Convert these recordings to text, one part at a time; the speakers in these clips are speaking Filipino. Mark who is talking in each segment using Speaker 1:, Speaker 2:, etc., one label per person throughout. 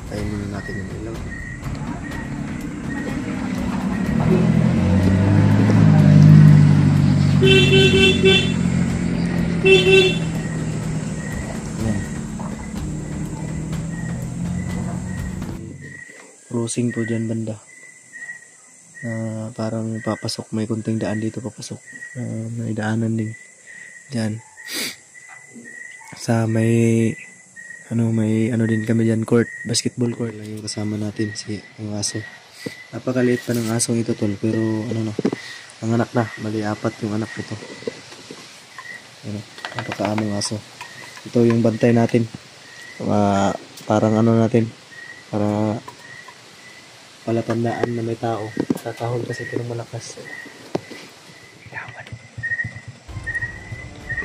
Speaker 1: Tayin muna natin yung ilaw. Ayan. Crossing po dyan banda. Parang papasok, may kunting daan dito papasok. May daanan din dyan. Sa may ano din kami dyan, court, basketball court lang yung kasama natin, si yung aso. Napakaliit pa ng asong ito tol, pero ano na, ang anak na, bali 4 yung anak nito. Ano, napakaamong aso. Ito yung bantay natin. Parang ano natin, para palatandaan na may tao. Tatahol kasi ito ng malakas. Yaman.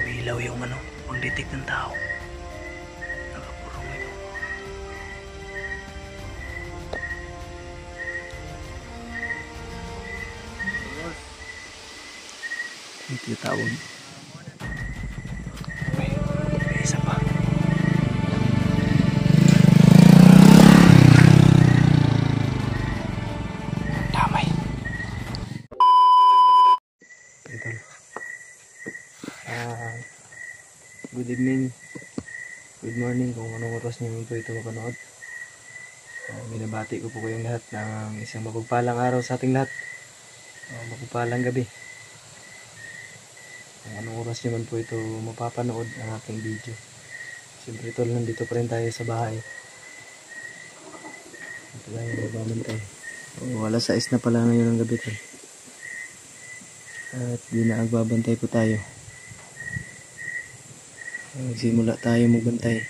Speaker 1: Umilaw yung ano, pang-detect ng tao. Nakapurong ito. Ito yung tawag. May isa pa. Damay. Ito. Good evening. Good morning kung anong oras niyo po ito mapanood. Binabati ko po kayong lahat ng isang mapagpalang araw sa ating lahat. Mapagpalang gabi. Kung anong oras niyo man po ito mapapanood ang aking video. Siyempre tol, nandito pa rin tayo sa bahay. Ito tayo nagbabantay. Alas 6 na pala ngayon ng gabi tol. At binagbabantay po tayo. Nagsimula tayo magbantay.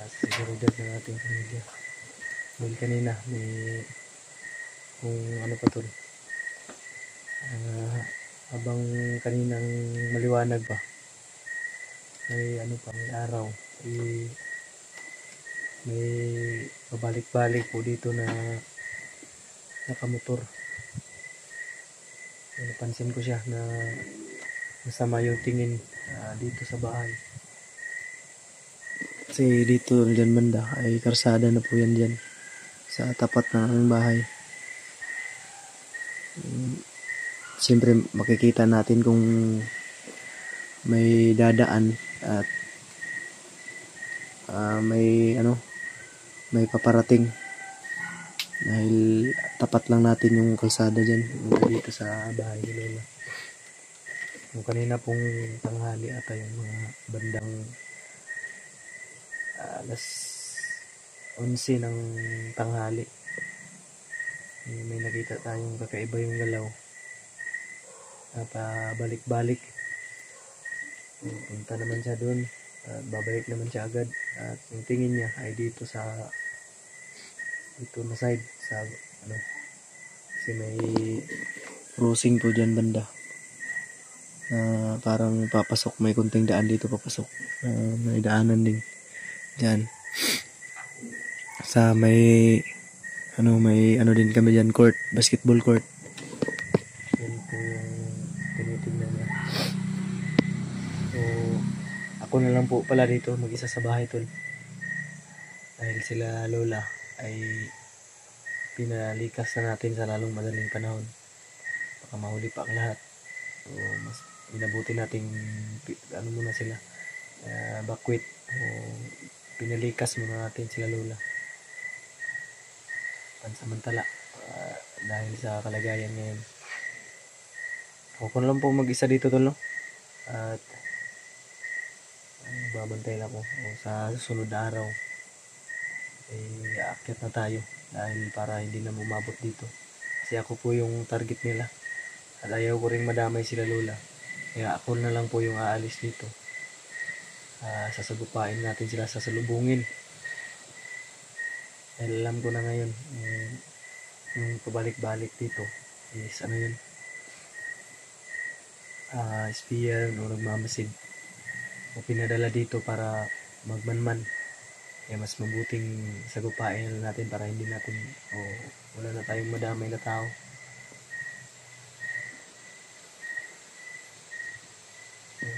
Speaker 1: Seguridad ng ating pamilya. Dahil kanina may kung ano pa tol. Habang kaninang maliwanag pa. May ano pa, may araw. May pabalik-balik po dito na nakamotor. Napansin ko siya na masama yung tingin dito sa bahay. Kasi dito dyan banda ay karsada na po yan dyan sa tapat ng aming bahay. Siyempre makikita natin kung may dadaan at may paparating dahil tapat lang natin yung kalsada dyan dito sa bahay ni Lola. Yung kanina pong tanghali ata yung mga bandang alas 11 ng tanghali, may nakita tayong kakaiba yung galaw at balik-balik. Punta naman siya doon at babalik naman siya agad at yung tingin niya ay dito na side sa ano, kasi may crossing po dyan banda. Parang papasok, may kunting daan dito papasok. May daanan din dyan. Sa may ano din kami dyan, court, basketball court. Yan po yung tinitignan niya. So, ako na lang po pala dito mag-isa sa bahay tol. Dahil sila Lola ay pinalikas na natin sa lalong madaling panahon. Baka mahuli pa ang lahat. So, mas inabuti nating ano muna sila, bakwit. Pinalikas muna natin sila Lola pansamantala dahil sa kalagayan ngayon. Ako na lang po mag-isa dito tol, no? At babantay lang ako. Sa susunod na araw aakyat na tayo dahil para hindi na umabot dito kasi ako po yung target nila at ayaw ko ring madamay sila Lola, kaya ako na lang po yung aalis dito. Sasagupain natin sila, sasalubungin dahil alam ko na ngayon yung pabalik-balik dito is ano yun, spear o nagmamasid o pinadala dito para magmanman. Kaya mas mabuting sagupain natin para hindi natin wala na tayong madamay na tao.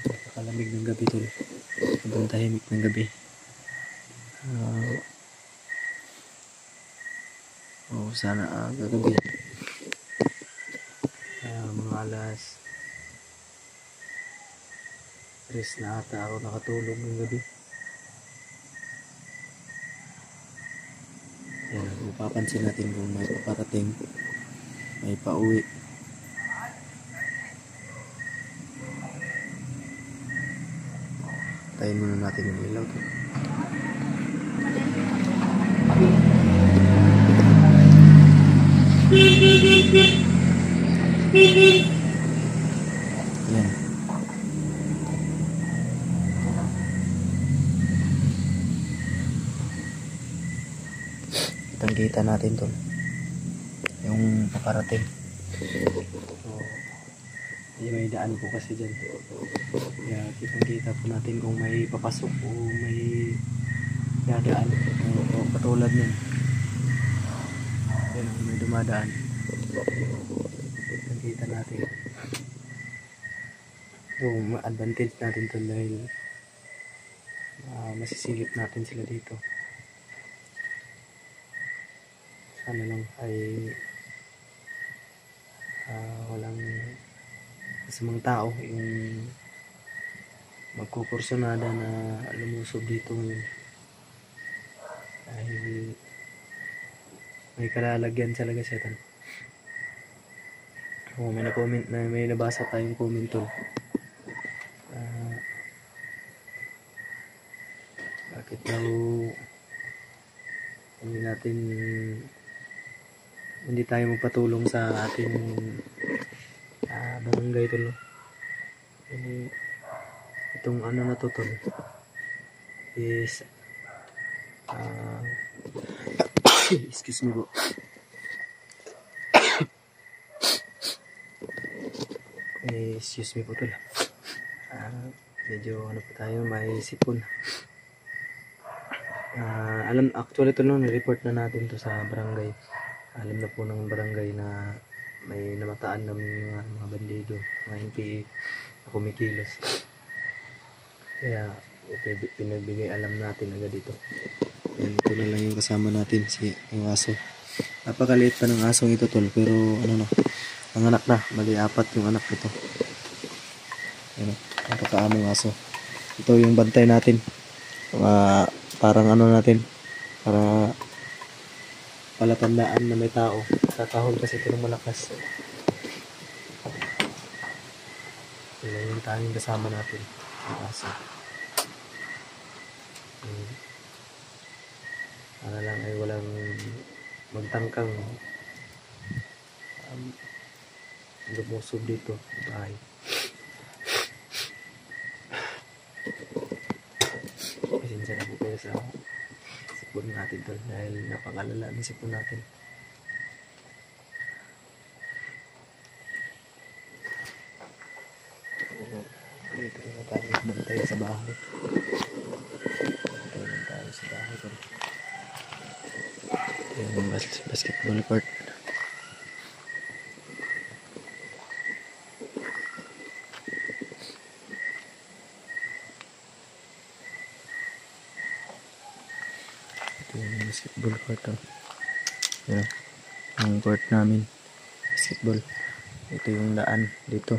Speaker 1: Napakalamig ng gabi tol, sobrang tahimik ng gabi. Sana gagabi. Mga alas 3 na ata ako nakatulog ng gabi. Yan, mapapansin natin kung may paparating, may pauwi. Tayin muna natin yung ilaw to. Yan. Kitang-kita natin to yung paparating. May daan po kasi dyan. Kaya kitang-kita po natin kung may papasok o may dadaan. O katulad nun. Yan, may dumadaan. Kitang-kita natin. So, advantage natin to dahil masisilip natin sila dito. Sana lang ay walang masamang tao yung magkukursunada na lumusob dito ngayon dahil may kalalagyan talaga siya tan. May na-comment na may nabasa tayong comment tol. Bakit daw hindi tayo magpatulong sa ating barangay tol. Itong ano na to tol is excuse me po. Excuse me po tol. Medyo ano po tayo, may sipon. Actually tol, report na natin to sa barangay. Alam na po ng barangay na may namataan ng mga bandido, mga NPA na kumikilos. Kaya pinagbigay alam natin agad dito. Yan, ito na lang yung kasama natin, yung aso. Napakaliit pa ng asong ito tol, pero ano na, ang anak na, bali 4 yung anak ito. Yan, napakaamong aso. Ito yung bantay natin. Parang ano natin, para palatandaan na may tao. Kakahol kasi ito ng malakas. Yan yung tanging kasama natin, ang aso. Para lang ay walang magtangkang lumusob dito bahay. Pasensya na po kayo sa sipon natin tol dahil napakalala ng sipon natin. Dito na tayo bantay sa bahay. Bantay na tayo sa bahay tol. Yung basketball court. Ito yung basketball court. Yan. Yung court namin. Basketball. Ito yung daan dito.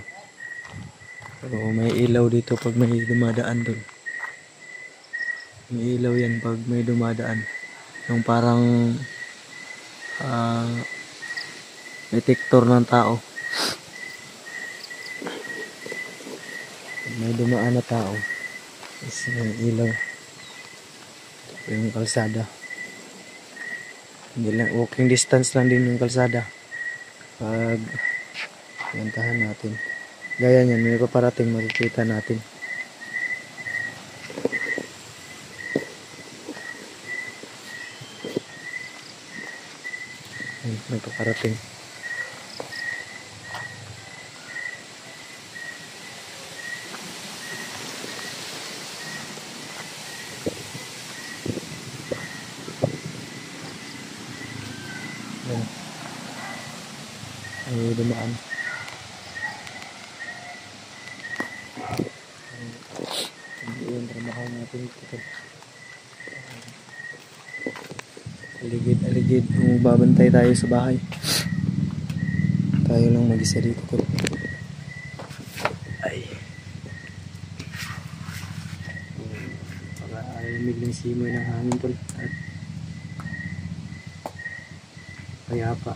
Speaker 1: Pero may ilaw dito pag may dumadaan doon. May ilaw yan pag may dumadaan. Yung parang detector ng tao. May dumaan na tao is may ilaw. Yung kalsada, hindi lang, walking distance lang din yung kalsada pag gantahan natin. Gaya niyan, may paparating, makikita natin. May paparating. Yan. Ay dumaan. Hindi yung trabaho natin ito. Aligid. Kung babantay tayo sa bahay. Tayo lang mag-isa dito tol. Ay. Pag-alamig ng simoy ng hangin tol. At payapa.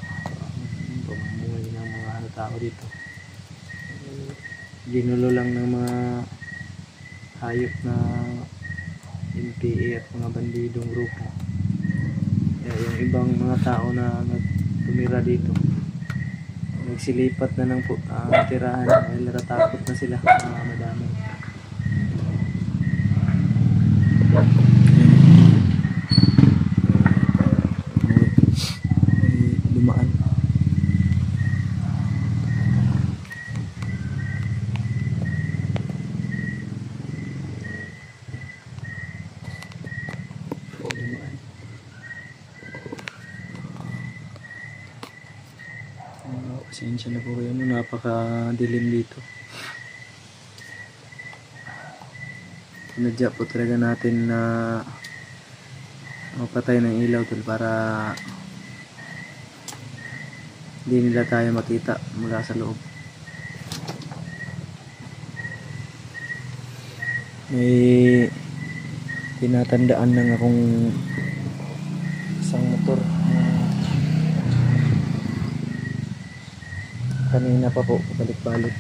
Speaker 1: Pamumuhay ng mga tao dito. Ginulo lang ng mga hayop na NPA at mga bandidong grupo. Yung ibang mga tao na tumira dito nagsilipat na ng tirahan dahil natatakot na sila madami. Dumaan. Pasensya na po kayo, napakadilim dito. Sinadya po talaga natin na mapatay ng ilaw tol para hindi nila tayo makita mula sa loob. May tinatandaan lang akong isang motor kanina pa po, balik-balik.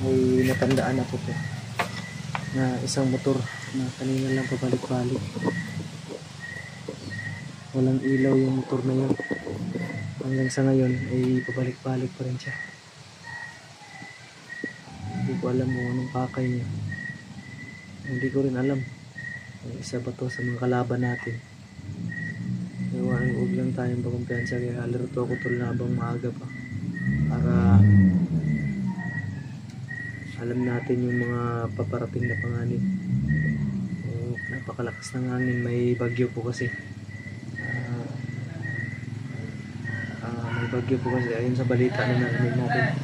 Speaker 1: May natandaan ako po na isang motor na kanina lang pabalik-balik. Walang ilaw yung motor na yun. Hanggang sa ngayon ay pabalik-balik pa rin siya. Hindi ko alam kung anong pakay niya. Hindi ko rin alam kung isa ba to sa mga kalaban natin. Pero huwag lang tayong pagkumpiyansa, kaya alerto ako tol na habang maaga pa para alam natin yung mga paparating na panganib. Napakalakas ng hangin, may bagyo po kasi. May bagyo po kasi ayun sa balita na narinig natin.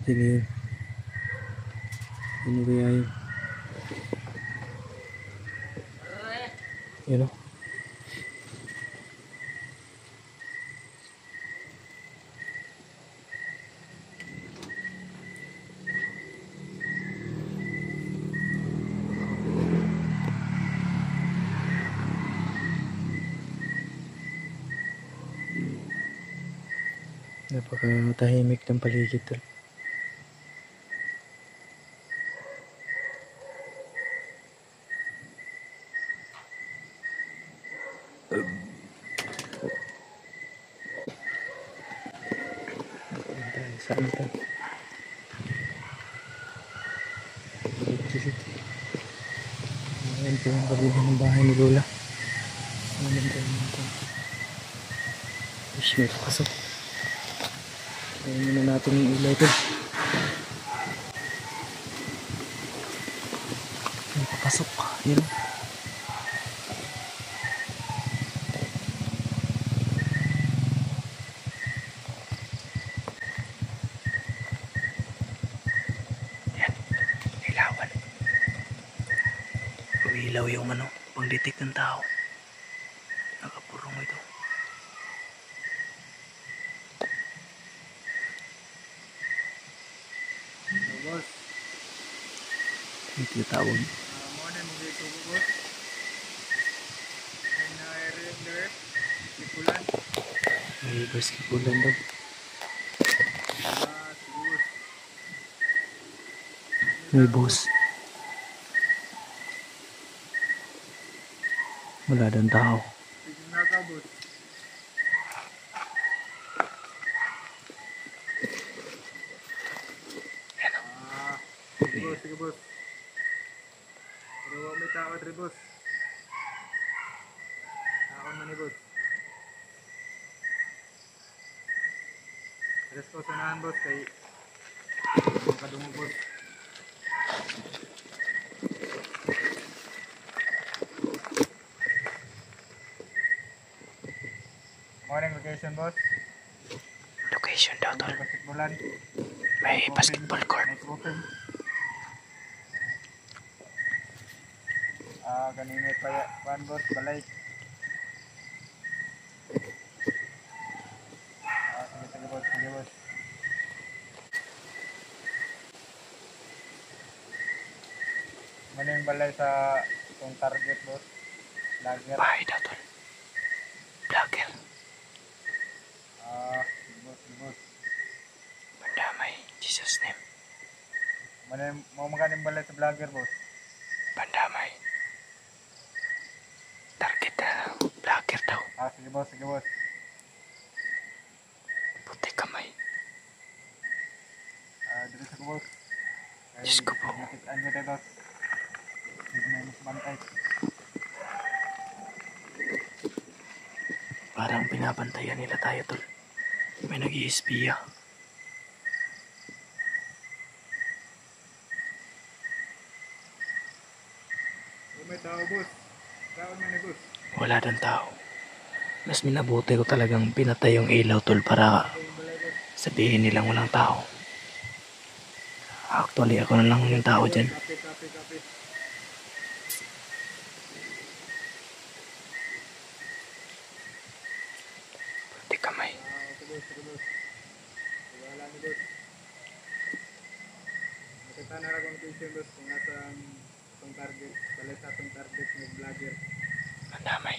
Speaker 1: Sino yun? Sino kaya yun? Yun o. Napakatahimik ng paligid tol. Saan tayo? Ayan po yung paligid ng bahay ni Lola. Ayan po yung ito. May pasok. Kaya muna natin yung ilaw ito. May papasok. Ayan. Ilaw yung pang-detect ng tao. Nakapurong ito.
Speaker 2: Boss.
Speaker 1: Ito yung tawag.
Speaker 2: Morning mo dito boss. Render sipulan.
Speaker 1: May basketballan daw.
Speaker 2: Siguro.
Speaker 1: May boss. Wala daw tao.
Speaker 2: Tignan ka boss. Sige boss. Pero may tao dre boss. Takon man ni boss. Alas ko sanahan boss kay makadungog boss. Morning location boss.
Speaker 1: Location daw tol.
Speaker 2: Basketballan.
Speaker 1: May basketball court.
Speaker 2: May open. ganimit pa ya. Kuan boss, balay. Sige boss, sige boss. Mano yung balay sa itong target boss? Lager.
Speaker 1: Bahay daw tol. Vlogger.
Speaker 2: Sige boss, sige boss.
Speaker 1: Bandamay. Jesus name.
Speaker 2: Mano yung mau maganing balay sa vlogger boss?
Speaker 1: Bandamay. Target na vlogger daw.
Speaker 2: Sige boss, sige boss.
Speaker 1: Puti kamay.
Speaker 2: Dito sa boss.
Speaker 1: Diyos ko po.
Speaker 2: Ano tayo boss? Hindi na mas bantay.
Speaker 1: Parang binabantayan nila tayo tol. May nag-iispiya.
Speaker 2: May tao boss. Tao man ni boss.
Speaker 1: Wala dang tao. Mas minabuti ko talagang pinatay yung ilaw tol para sabihin nilang walang tao. Actually, ako na lang yung tao dyan.
Speaker 2: Copy.
Speaker 1: Puti kamay.
Speaker 2: Sige boss. Wala ni boss. Nakita na lang kung ito boss kung nasa itong target. Balay sa itong target ng vlogger.
Speaker 1: Bandamay.